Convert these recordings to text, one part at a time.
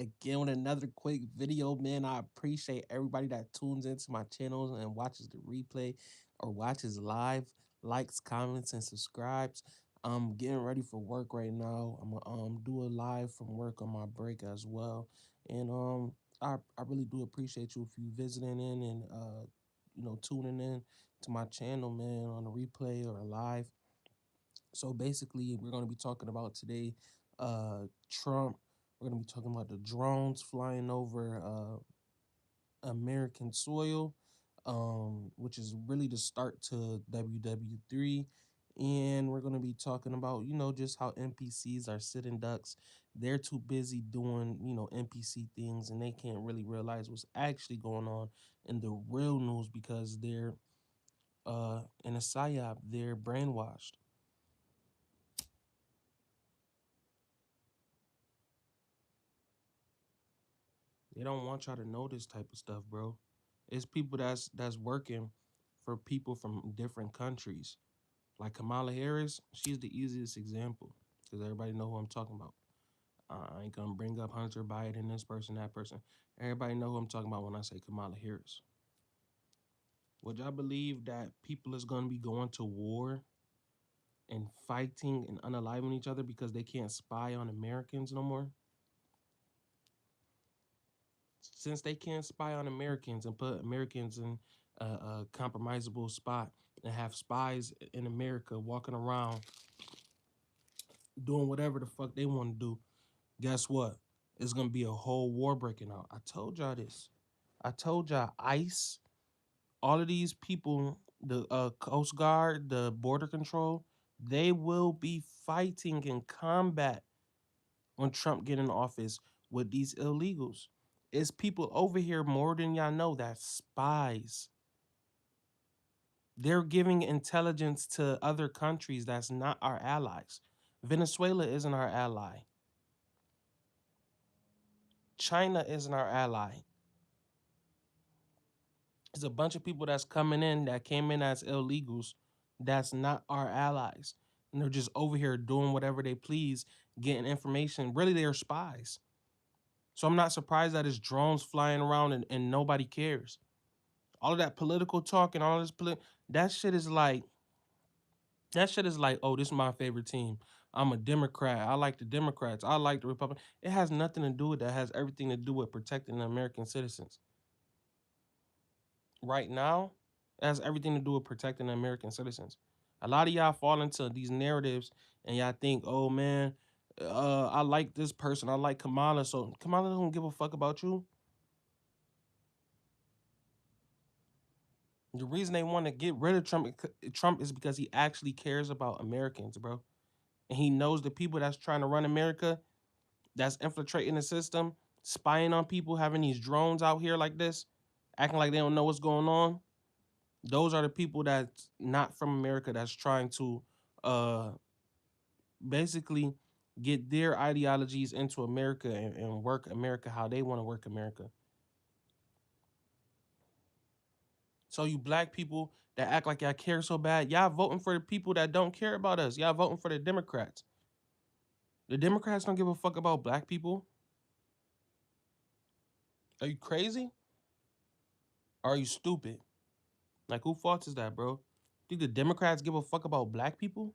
again with another quick video, man. I appreciate everybody that tunes into my channels and watches the replay or watches live, likes, comments, and subscribes. I'm getting ready for work right now. I'm gonna do a live from work on my break as well. And I really do appreciate you if you visiting in and tuning in to my channel, man, on a replay or a live. So basically, we're going to be talking about today Trump. We're going to be talking about the drones flying over American soil, which is really the start to WW3. And we're going to be talking about, just how NPCs are sitting ducks. They're too busy doing, NPC things and they can't really realize what's actually going on in the real news because they're in a psyop, they're brainwashed. They don't want y'all to know this type of stuff, bro. It's people that's working for people from different countries. Like Kamala Harris, she's the easiest example because everybody know who I'm talking about. I ain't gonna bring up Hunter Biden, this person, that person. Everybody know who I'm talking about when I say Kamala Harris. Would y'all believe that people is gonna be going to war and fighting and unaliving each other because they can't spy on Americans no more? Since they can't spy on Americans and put Americans in a compromisable spot and have spies in America walking around doing whatever the fuck they want to do, guess what? It's gonna be a whole war breaking out. I told y'all this. I told y'all ICE, all of these people, the Coast Guard, the Border Control, they will be fighting in combat when Trump get in office with these illegals. It's people over here more than y'all know that spies. They're giving intelligence to other countries that's not our allies. Venezuela isn't our ally. China isn't our ally. There's a bunch of people that's coming in that came in as illegals that's not our allies. And they're just over here doing whatever they please, getting information. Really, they're spies. So I'm not surprised that it's drones flying around and nobody cares. All of that political talk and all this that shit is like oh, this is my favorite team. I'm a Democrat. I like the Democrats. I like the Republic. It has nothing to do with that. It has everything to do with protecting the American citizens. Right now, it has everything to do with protecting the American citizens. A lot of y'all fall into these narratives and y'all think, oh man, I like this person. I like Kamala. So Kamala don't give a fuck about you. The reason they want to get rid of Trump is because he actually cares about Americans, bro. And he knows the people that's trying to run America, that's infiltrating the system, spying on people, having these drones out here like this, acting like they don't know what's going on. Those are the people that's not from America that's trying to uh basically get their ideologies into America and work America how they want to work America. So you black people that act like y'all care so bad, y'all voting for the people that don't care about us. Y'all voting for the Democrats. The Democrats don't give a fuck about black people. Are you crazy? Or are you stupid? Like, who fault is that, bro? Think the Democrats give a fuck about black people?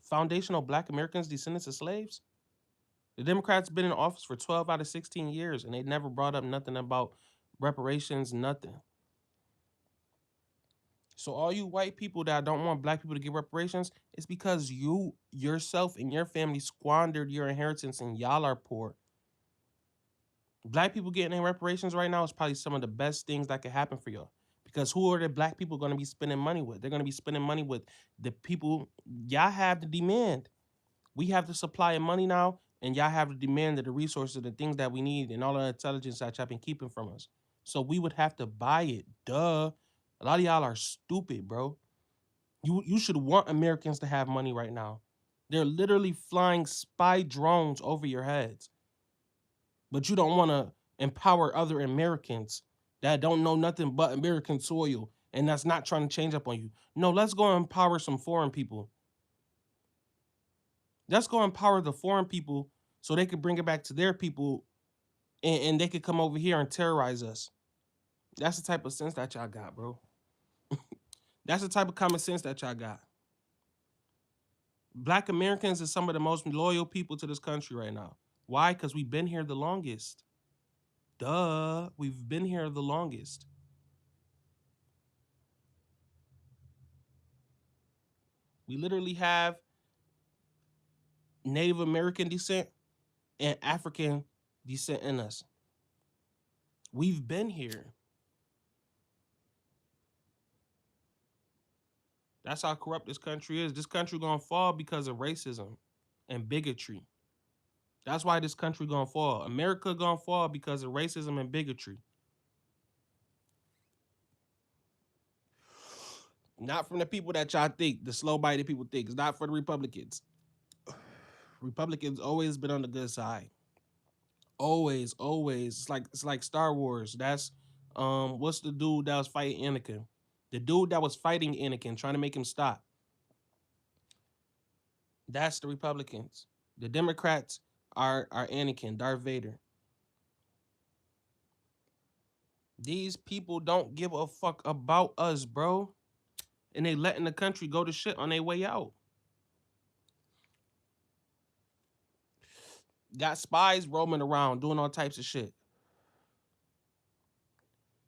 Foundational black Americans, descendants of slaves? The Democrats been in office for 12 out of 16 years, and they never brought up nothing about reparations, nothing. So all you white people that don't want black people to get reparations, it's because you yourself and your family squandered your inheritance and y'all are poor. Black people getting their reparations right now is probably some of the best things that could happen for y'all. Because who are the black people going to be spending money with? They're going to be spending money with the people. Y'all have the demand. We have the supply of money now, and y'all have the demand of the resources, the things that we need, and all the intelligence that y'all been keeping from us. So we would have to buy it. Duh. A lot of y'all are stupid, bro. You should want Americans to have money right now. They're literally flying spy drones over your heads. But you don't want to empower other Americans that don't know nothing but American soil and that's not trying to change up on you. No, let's go empower some foreign people. Let's go empower the foreign people so they could bring it back to their people, and they could come over here and terrorize us. That's the type of sense that y'all got, bro. That's the type of common sense that y'all got. Black Americans are some of the most loyal people to this country right now. Why? Because we've been here the longest. Duh. We've been here the longest. We literally have Native American descent and African descent in us. We've been here. That's how corrupt this country is. This country gonna fall because of racism and bigotry. That's why this country gonna fall. America gonna fall because of racism and bigotry. Not from the people that y'all think, the slow-minded people think. It's not for the Republicans. Republicans always been on the good side. Always, always. It's like Star Wars. That's what's the dude that was fighting Anakin? The dude that was fighting Anakin, trying to make him stop. That's the Republicans. The Democrats are Anakin, Darth Vader. These people don't give a fuck about us, bro. And they letting the country go to shit on their way out. Got spies roaming around doing all types of shit.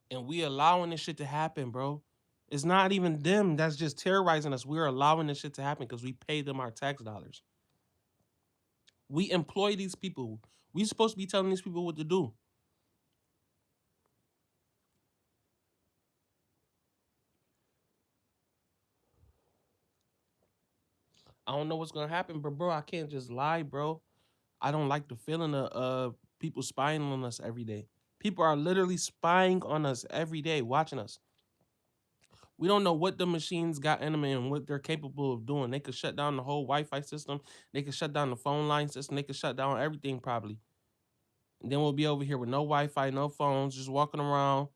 And we allowing this shit to happen, bro. It's not even them that's just terrorizing us. We're allowing this shit to happen because we pay them our tax dollars. We employ these people. We supposed to be telling these people what to do. I don't know what's gonna happen, but bro, I can't just lie, bro. I don't like the feeling of people spying on us every day. People are literally spying on us every day, watching us. We don't know what the machines got in them and what they're capable of doing. They could shut down the whole Wi-Fi system. They could shut down the phone line system. They could shut down everything probably. And then we'll be over here with no Wi-Fi, no phones, just walking around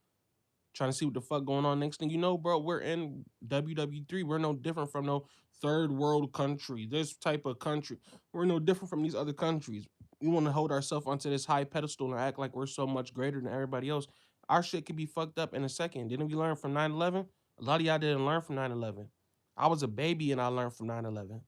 trying to see what the fuck going on. Next thing you know, bro, we're in WW3. We're no different from no third world country. This type of country. We're no different from these other countries. We want to hold ourselves onto this high pedestal and act like we're so much greater than everybody else. Our shit could be fucked up in a second. Didn't we learn from 9/11? A lot of y'all didn't learn from 9/11. I was a baby and I learned from 9/11.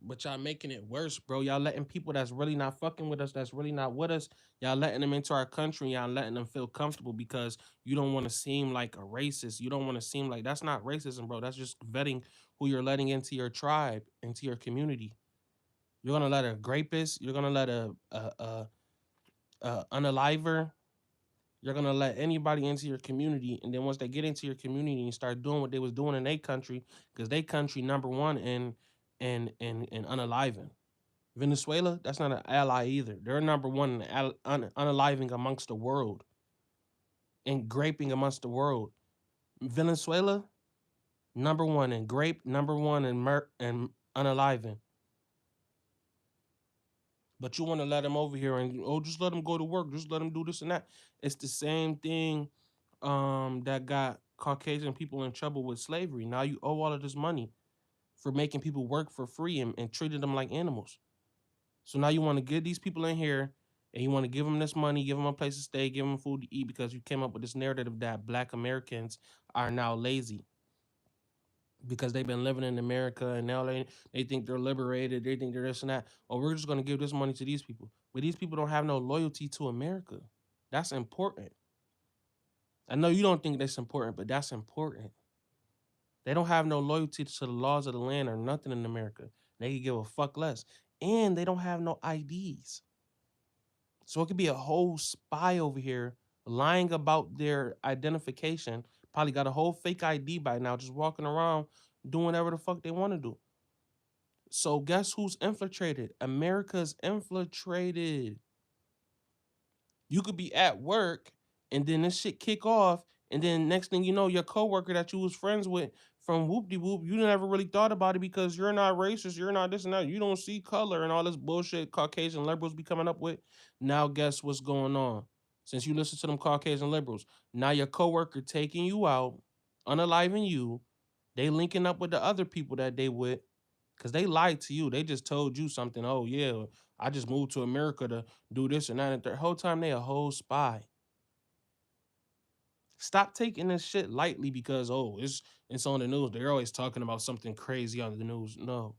But y'all making it worse, bro. Y'all letting people that's really not fucking with us, that's really not with us, y'all letting them into our country, y'all letting them feel comfortable because you don't want to seem like a racist. You don't want to seem like that's not racism, bro. That's just vetting who you're letting into your tribe, into your community. You're gonna let a rapist, you're gonna let a unaliver, you're gonna let anybody into your community, and then once they get into your community and start doing what they was doing in their country, because they country number one in unaliving. Venezuela, that's not an ally either. They're number one in unaliving amongst the world and graping amongst the world. Venezuela, number one in grape, number one in and unaliving. But you want to let them over here and just let them go to work, just let them do this and that. It's the same thing that got Caucasian people in trouble with slavery. Now you owe all of this money for making people work for free and treating them like animals. So now you want to get these people in here and you want to give them this money, give them a place to stay, give them food to eat because you came up with this narrative that Black Americans are now lazy because they've been living in America and now they think they're liberated, they think they're this and that. Or we're just going to give this money to these people. But these people don't have no loyalty to America. That's important. I know you don't think that's important, but that's important. They don't have no loyalty to the laws of the land or nothing in America. They can give a fuck less. And they don't have no IDs. So it could be a whole spy over here lying about their identification. Probably got a whole fake ID by now, just walking around doing whatever the fuck they want to do. So guess who's infiltrated? America's infiltrated. You could be at work and then this shit kick off, and then next thing you know, your coworker that you was friends with from whoop de whoop, you never really thought about it because you're not racist, you're not this and that, you don't see color and all this bullshit Caucasian liberals be coming up with. Now guess what's going on? Since you listen to them Caucasian liberals, now your coworker taking you out, unaliving you, They linking up with the other people that they with, because they lied to you. They just told you something. Oh yeah, I just moved to America to do this and that. And the whole time they a whole spy. Stop taking this shit lightly because oh it's on the news. They're always talking about something crazy on the news. No,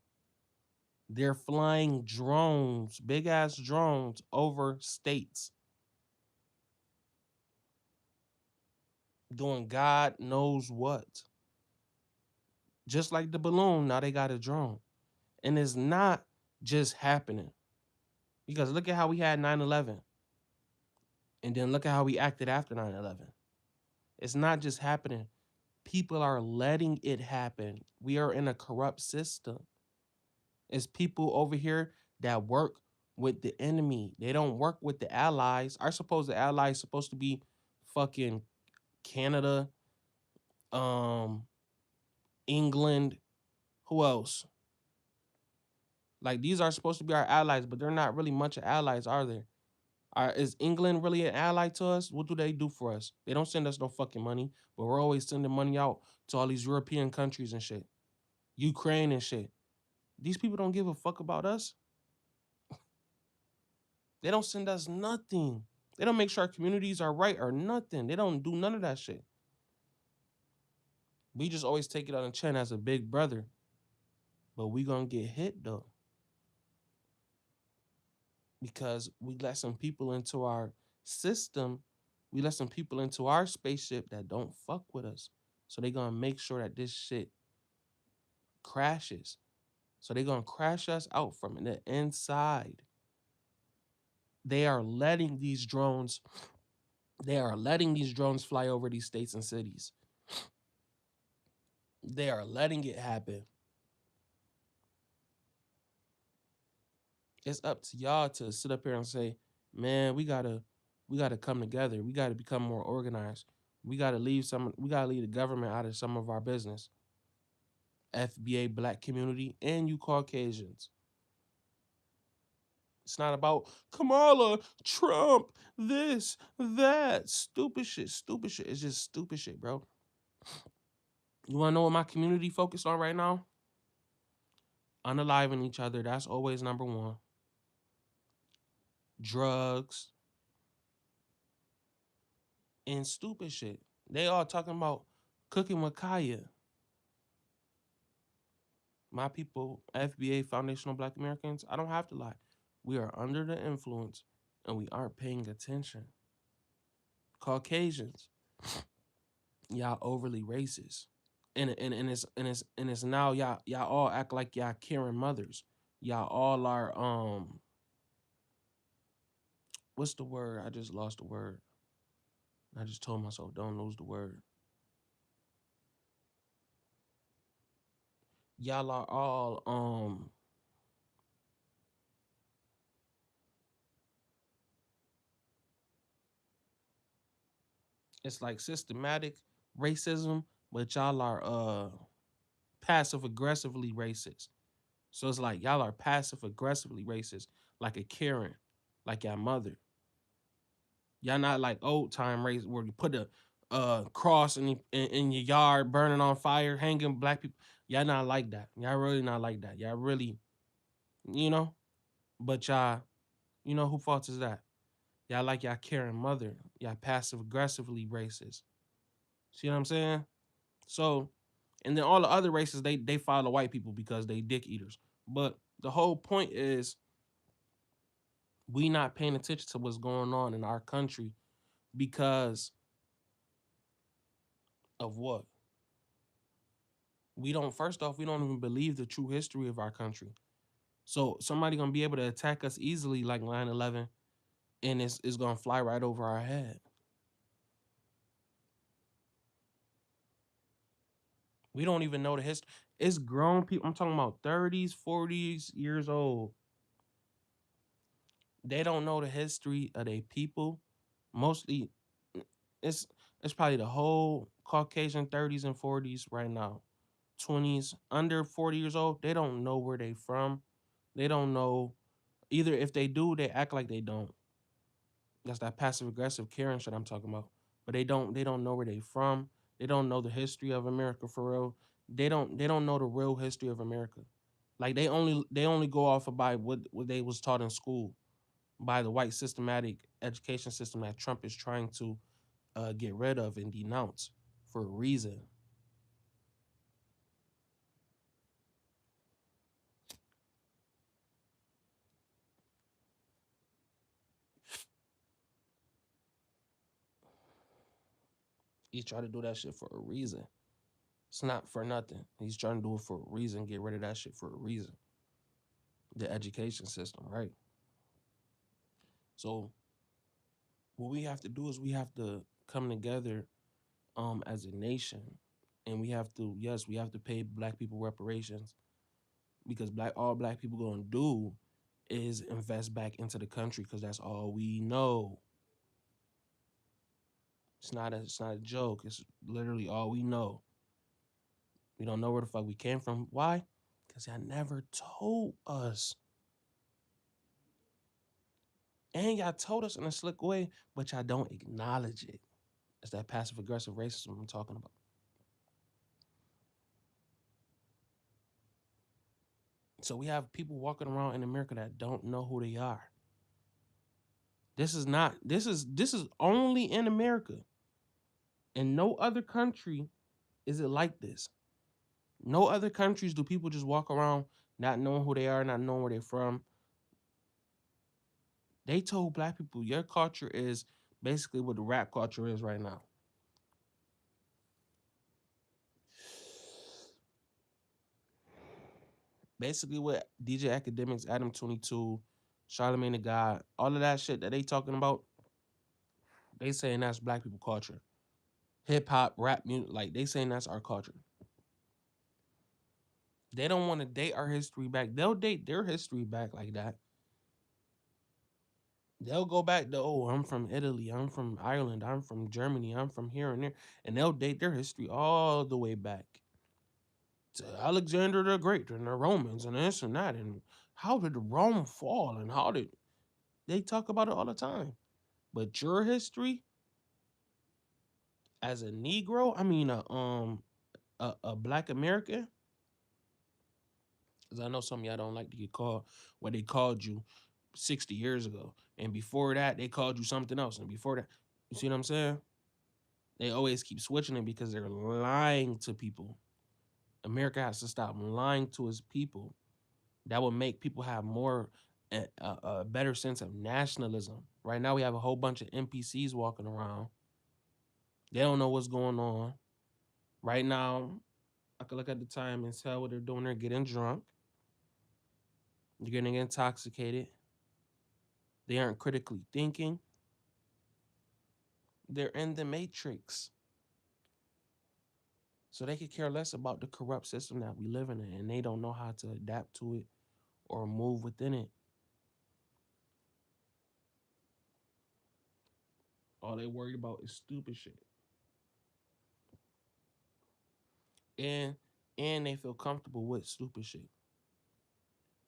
they're flying drones, big ass drones over states, doing God knows what. Just like the balloon, now they got a drone. And it's not just happening. Because look at how we had 9/11, and then look at how we acted after 9/11. It's not just happening. People are letting it happen. We are in a corrupt system. It's people over here that work with the enemy. They don't work with the allies. Our supposed allies supposed to be fucking Canada, um, England. Who else? Like these are supposed to be our allies, but they're not really much of allies, are they? Is England really an ally to us? What do they do for us? They don't send us no fucking money, but we're always sending money out to all these European countries and shit, Ukraine and shit. These people don't give a fuck about us. They don't send us nothing. They don't make sure our communities are right or nothing. They don't do none of that shit. We just always take it on the chin as a big brother, but we gonna get hit though because we let some people into our system. We let some people into our spaceship that don't fuck with us. So they gonna make sure that this shit crashes. So they're gonna crash us out from the inside. They are letting these drones, they are letting these drones fly over these states and cities. They are letting it happen. It's up to y'all to sit up here and say, man, we gotta come together. We gotta become more organized. We gotta leave the government out of some of our business. FBA black community and you Caucasians. It's not about Kamala, Trump, this, that, stupid shit, stupid shit. It's just stupid shit, bro. You wanna know what my community focused on right now? Unaliving each other. That's always number one. Drugs and stupid shit. They all talking about cooking with Kaya. My people, FBA, Foundational Black Americans, I don't have to lie. We are under the influence and we aren't paying attention. Caucasians, y'all overly racist. And it's now y'all all act like y'all caring mothers. Y'all all are what's the word? I just lost the word. I just told myself don't lose the word. Y'all are all it's like systematic racism, but y'all are passive aggressively racist. So it's like y'all are passive aggressively racist, like a Karen, like your mother. Y'all not like old time race where you put a cross in your yard, burning on fire, hanging black people. Y'all not like that. Y'all really not like that. Y'all really, you know. But y'all, who fault is that? Y'all like y'all caring mother. Y'all passive aggressively racist. See what I'm saying? So, and then all the other races they follow white people because they dick eaters. But the whole point is we not paying attention to what's going on in our country because of what? We don't first off, we don't even believe the true history of our country. So somebody gonna be able to attack us easily like 9/11 and it's gonna fly right over our head. We don't even know the history. It's grown people. I'm talking about 30s, 40s years old. They don't know the history of their people. Mostly it's it's probably the whole Caucasian 30s and 40s right now. 20s under 40 years old, they don't know where they from. They don't know either if they do, they act like they don't. That's that passive aggressive Karen shit I'm talking about. But they don't know where they from. They don't know the history of America for real. They don't know the real history of America. Like they only go off of by what they was taught in school by the white systematic education system that Trump is trying to get rid of and denounce for a reason. He's trying to do that shit for a reason. It's not for nothing. He's trying to do it for a reason. Get rid of that shit for a reason. The education system, right? So what we have to do is we have to come together as a nation, and we have to, yes, we have to pay black people reparations, because all black people gonna do is invest back into the country, because that's all we know. It's not a joke. It's literally all we know. We don't know where the fuck we came from. Why? Because y'all never told us. And y'all told us in a slick way, but y'all don't acknowledge it. It's that passive aggressive racism I'm talking about. So we have people walking around in America that don't know who they are. This is only in America. In no other country is it like this. No other countries do people just walk around not knowing who they are, not knowing where they're from. They told black people your culture is basically what the rap culture is right now. Basically what DJ Academics, Adam 22, Charlemagne the God, all of that shit that they talking about, they saying that's black people culture. Hip hop, rap music, like they saying that's our culture. They don't want to date our history back. They'll date their history back like that. They'll go back to, oh, I'm from Italy, I'm from Ireland, I'm from Germany, I'm from here and there, and they'll date their history all the way back to Alexander the Great and the Romans and this and that, and how did Rome fall and how did they talk about it all the time. But your history as a Negro, I mean a Black American, because I know some of y'all don't like to get called what they called you 60 years ago, and before that they called you something else, and before that, you see what I'm saying? They always keep switching it because they're lying to people. America has to stop lying to its people. That would make people have more a better sense of nationalism. Right now, we have a whole bunch of NPCs walking around. They don't know what's going on. Right now, I can look at the time and tell what they're doing. They're getting drunk. They're getting intoxicated. They aren't critically thinking. They're in the matrix. So they could care less about the corrupt system that we live in, and they don't know how to adapt to it or move within it. All they worried about is stupid shit. And and they feel comfortable with stupid shit.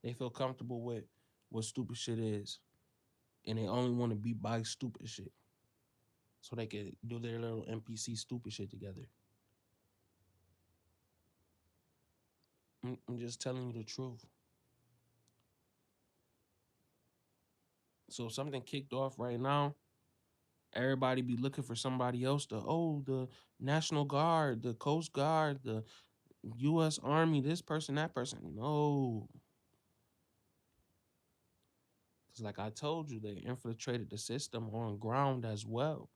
They feel comfortable with what stupid shit is. And they only want to be by stupid shit. So they could do their little NPC stupid shit together. I'm just telling you the truth. So if something kicked off right now, everybody be looking for somebody else to, oh, the National Guard, the Coast Guard, the US Army, this person, that person. No. Because like I told you, they infiltrated the system on ground as well.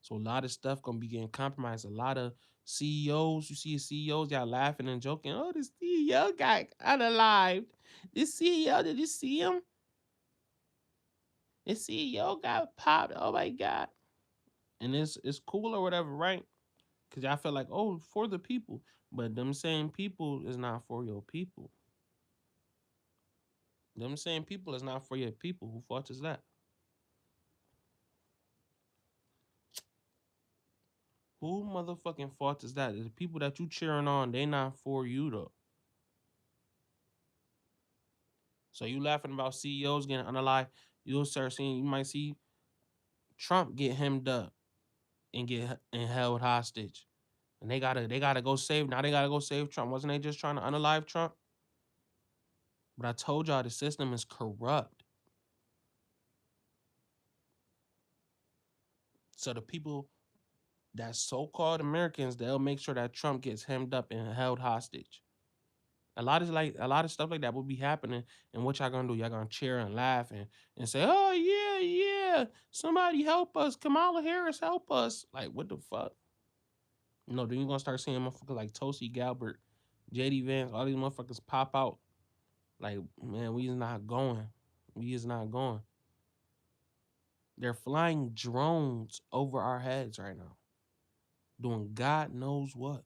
So a lot of stuff gonna be getting compromised. A lot of CEOs, you see CEOs, y'all laughing and joking. Oh, this CEO got unalived. This CEO, did you see him? This CEO got popped. Oh my God. And it's cool or whatever, right? Because y'all feel like, oh, for the people. But them same people is not for your people. Them same people is not for your people. Who fault is that? Who motherfucking fault is that? The people that you cheering on, they not for you though. So you laughing about CEOs getting unalived. You'll start seeing, you might see Trump get hemmed up and get and held hostage. And they gotta go save. Now they gotta go save Trump. Wasn't they just trying to unalive Trump? But I told y'all the system is corrupt. So the people that so-called Americans, they'll make sure that Trump gets hemmed up and held hostage. A lot of stuff like that will be happening. And what y'all gonna do? Y'all gonna cheer and laugh and say, "Oh yeah, yeah, somebody help us, Kamala Harris, help us." Like what the fuck? No, then you gonna start seeing motherfuckers like Tulsi Gabbard, JD Vance, all these motherfuckers pop out. Like, man, we is not going. We is not going. They're flying drones over our heads right now, doing God knows what.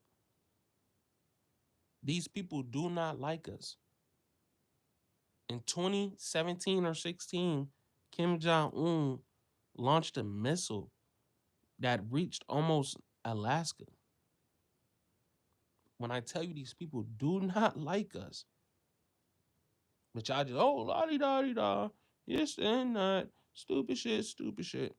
These people do not like us. In 2017 or 16, Kim Jong Un launched a missile that reached almost Alaska. When I tell you these people do not like us, but y'all just, oh, la di da di da, yes and that, stupid shit, stupid shit.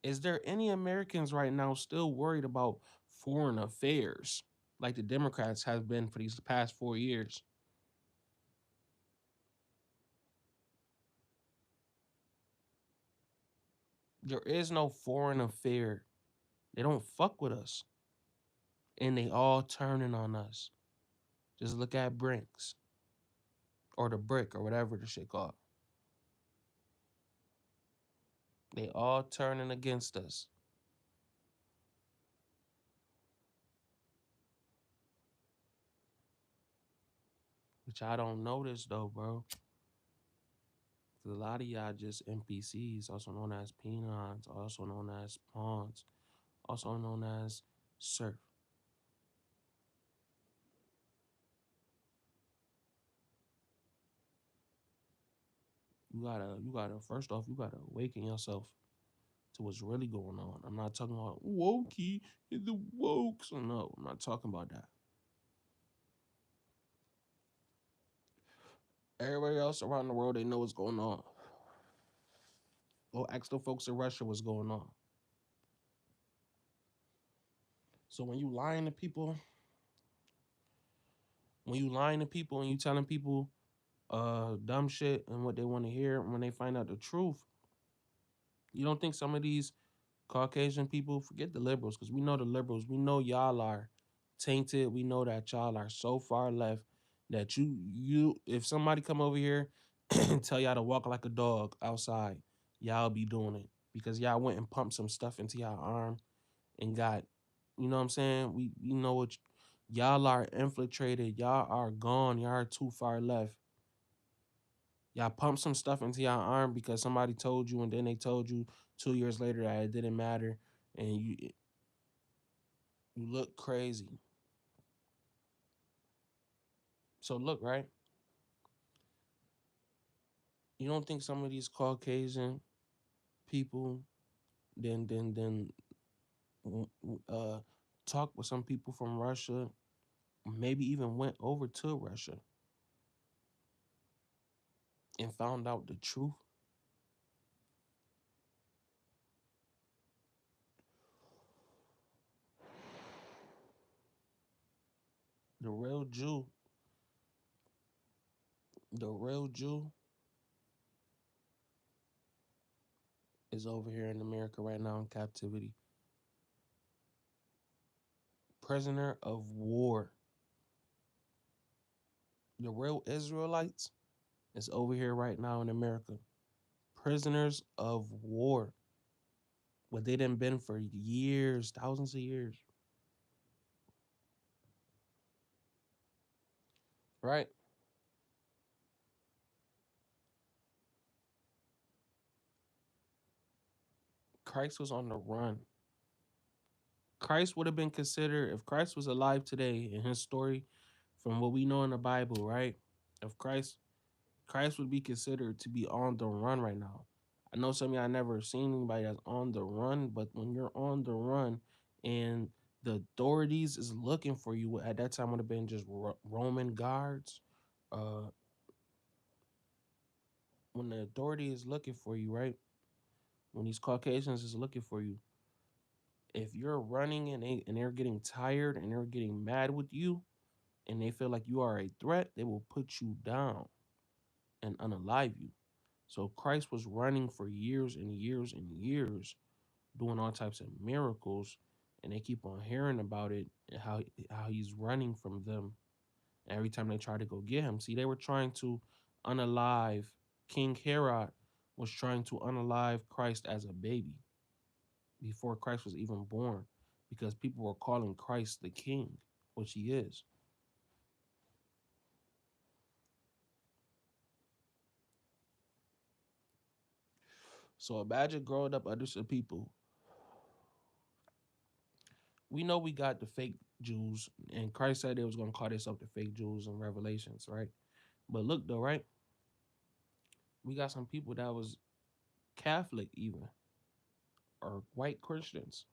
Is there any Americans right now still worried about foreign affairs like the Democrats have been for these past 4 years? There is no foreign affair. They don't fuck with us. And they all turning on us. Just look at Brinks or the Brick or whatever the shit called. They all turning against us. Which I don't notice though, bro. 'Cause a lot of y'all just NPCs, also known as peons, also known as pawns, also known as serf. You gotta first off, you gotta awaken yourself to what's really going on. I'm not talking about wokey, the wokes. No, I'm not talking about that. Everybody else around the world, they know what's going on. Go ask the folks in Russia what's going on. So when you lying to people and you telling people dumb shit and what they want to hear when they find out the truth, you don't think some of these Caucasian people, forget the liberals, because we know the liberals, we know y'all are tainted. We know that y'all are so far left that you if somebody come over here and tell y'all to walk like a dog outside, y'all be doing it because y'all went and pumped some stuff into y'all arm and got, you know what I'm saying? We know what y'all are infiltrated, y'all are gone, y'all are too far left. Y'all pump some stuff into your arm because somebody told you, and then they told you 2 years later that it didn't matter, and you look crazy. So look, right? You don't think some of these Caucasian people then uh talk with some people from Russia, maybe even went over to Russia and found out the truth? The real Jew, the real Jew is over here in America right now in captivity, prisoner of war. The real Israelites is over here right now in America, prisoners of war. What they done been for years, thousands of years, right? Christ was on the run. Christ would have been considered, if Christ was alive today in his story, from what we know in the Bible, right? If Christ would be considered to be on the run right now. I know some of y'all never seen anybody that's on the run, but when you're on the run and the authorities is looking for you, at that time would have been just Roman guards. Uh, when the authority is looking for you, right? When these Caucasians is looking for you, if you're running and they're getting tired and they're getting mad with you and they feel like you are a threat, they will put you down and unalive you. So Christ was running for years and years and years, doing all types of miracles, and they keep on hearing about it and how he's running from them every time they try to go get him. See, they were trying to unalive King Herod was trying to unalive Christ as a baby before Christ was even born, because people were calling Christ the King, which he is. So imagine growing up under some people. We know we got the fake Jews, and Christ said they was gonna call themselves the fake Jews in Revelations, right? But look though, right? We got some people that was Catholic even, or white Christians.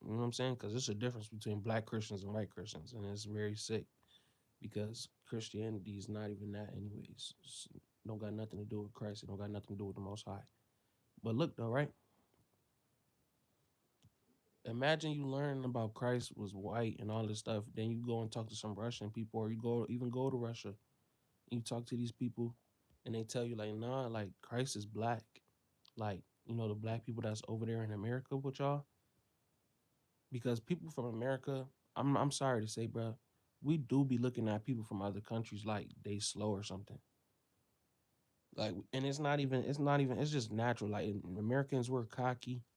You know what I'm saying? Because there's a difference between black Christians and white Christians, and it's very sick because Christianity is not even that, anyways. Don't got nothing to do with Christ. It don't got nothing to do with the Most High. But look though, right? Imagine you learn about Christ was white and all this stuff. Then you go and talk to some Russian people, or you go to Russia. And you talk to these people, and they tell you like, nah, like Christ is black. Like, the black people that's over there in America with y'all, because people from America, I'm sorry to say, bro, we do be looking at people from other countries like they slow or something. Like, and it's not even it's just natural. Like Americans, we're cocky.